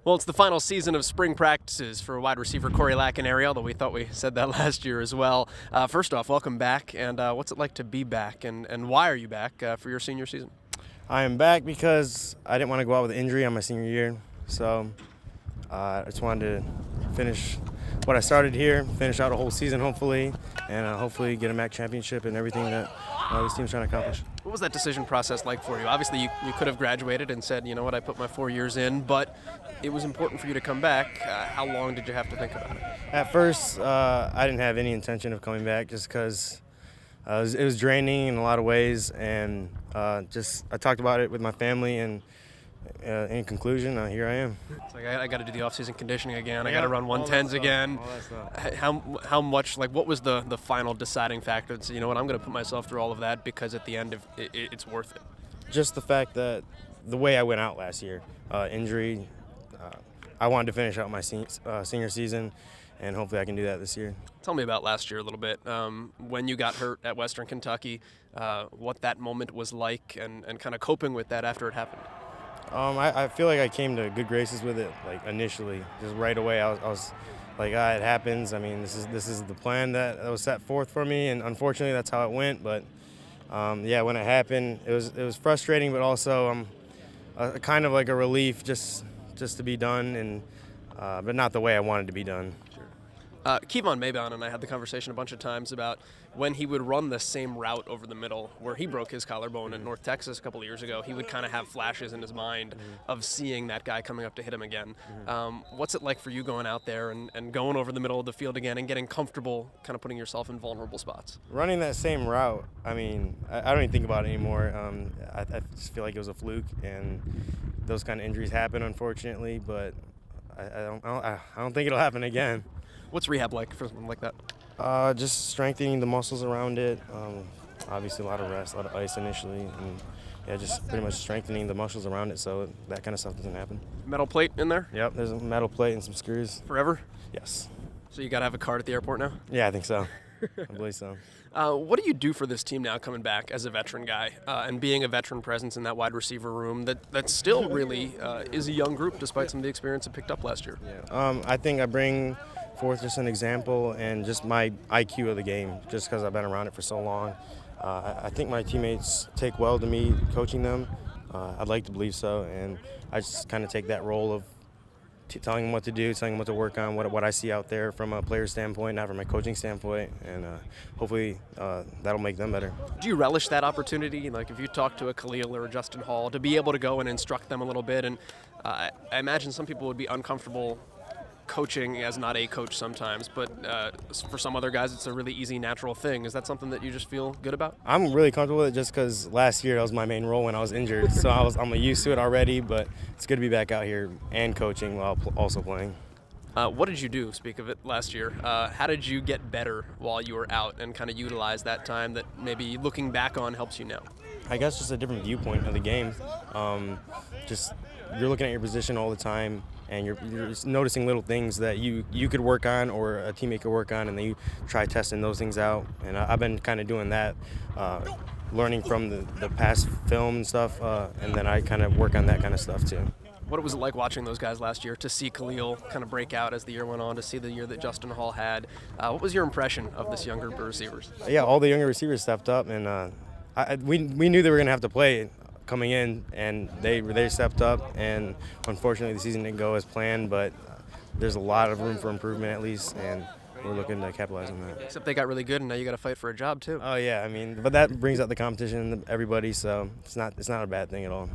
Well, it's the final season of spring practices for wide receiver Corey Lacanaria, although we thought we said that last year as well. First off, welcome back, and what's it like to be back, and why are you back for your senior season? I am back because I didn't want to go out with an injury on my senior year, so I just wanted to finish what I started here, finish out a whole season hopefully, and hopefully get a MAC championship and everything that this team's trying to accomplish. What was that decision process like for you? Obviously, you could have graduated and said, you know what, I put my 4 years in, but it was important for you to come back. How long did you have to think about it? At first, I didn't have any intention of coming back just because it was draining in a lot of ways, and I talked about it with my family, and in conclusion, here I am. It's like I got to do the off-season conditioning again. I got to run 110s again. How much? Like, what was the final deciding factor? That said, you know what, I'm going to put myself through all of that because at the end of it's worth it. Just the fact that the way I went out last year, injury. I wanted to finish out my senior season, and hopefully I can do that this year. Tell me about last year a little bit. When you got hurt at Western Kentucky, what that moment was like, and kind of coping with that after it happened. I feel like I came to good graces with it, like initially, just right away. I was like, it happens. I mean, this is the plan that was set forth for me, and unfortunately, that's how it went. But yeah, when it happened, it was frustrating, but also kind of like a relief just to be done, and but not the way I wanted to be done. Kevon Maybon and I had the conversation a bunch of times about when he would run the same route over the middle where he broke his collarbone in North Texas a couple of years ago. He would kind of have flashes in his mind of seeing that guy coming up to hit him again. What's it like for you going out there and going over the middle of the field again and getting comfortable kind of putting yourself in vulnerable spots? Running that same route, I mean, I don't even think about it anymore. I just feel like it was a fluke, and those kind of injuries happen, unfortunately, but I don't think it'll happen again. What's rehab like for something like that? Just strengthening the muscles around it. Obviously, a lot of rest, a lot of ice initially, and yeah, just pretty much strengthening the muscles around it so that kind of stuff doesn't happen. Metal plate in there? Yep, there's a metal plate and some screws. Forever? Yes. So you got to have a card at the airport now? Yeah, I think so. I believe so. What do you do for this team now coming back as a veteran guy and being a veteran presence in that wide receiver room that still really is a young group despite some of the experience it picked up last year? Yeah. I think I bring forth just an example and just my IQ of the game just because I've been around it for so long. I think my teammates take well to me coaching them. I'd like to believe so, and I just kind of take that role of telling them what to do, telling them what to work on, what I see out there from a player standpoint, not from a coaching standpoint, and hopefully that'll make them better. Do you relish that opportunity? Like if you talk to a Khalil or a Justin Hall, to be able to go and instruct them a little bit, and I imagine some people would be uncomfortable coaching as not a coach sometimes, but for some other guys it's a really easy, natural thing. Is that something that you just feel good about? I'm really comfortable with it just because last year that was my main role when I was injured, so I'm used to it already, but it's good to be back out here and coaching while also playing. What did you do, speak of it, last year? How did you get better while you were out and kind of utilize that time that maybe looking back on helps you now? I guess just a different viewpoint of the game. Just you're looking at your position all the time, and you're noticing little things that you could work on or a teammate could work on, and then you try testing those things out. And I've been kind of doing that, learning from the past film and stuff, and then I kind of work on that kind of stuff too. What was it like watching those guys last year, to see Khalil kind of break out as the year went on, to see the year that Justin Hall had? What was your impression of this younger group of receivers? Yeah, all the younger receivers stepped up, and we knew they were going to have to play coming in, and they stepped up, and unfortunately the season didn't go as planned, but there's a lot of room for improvement at least, and we're looking to capitalize on that. Except they got really good, and now you got to fight for a job too. Oh yeah, I mean, but that brings out the competition in everybody, so it's not a bad thing at all.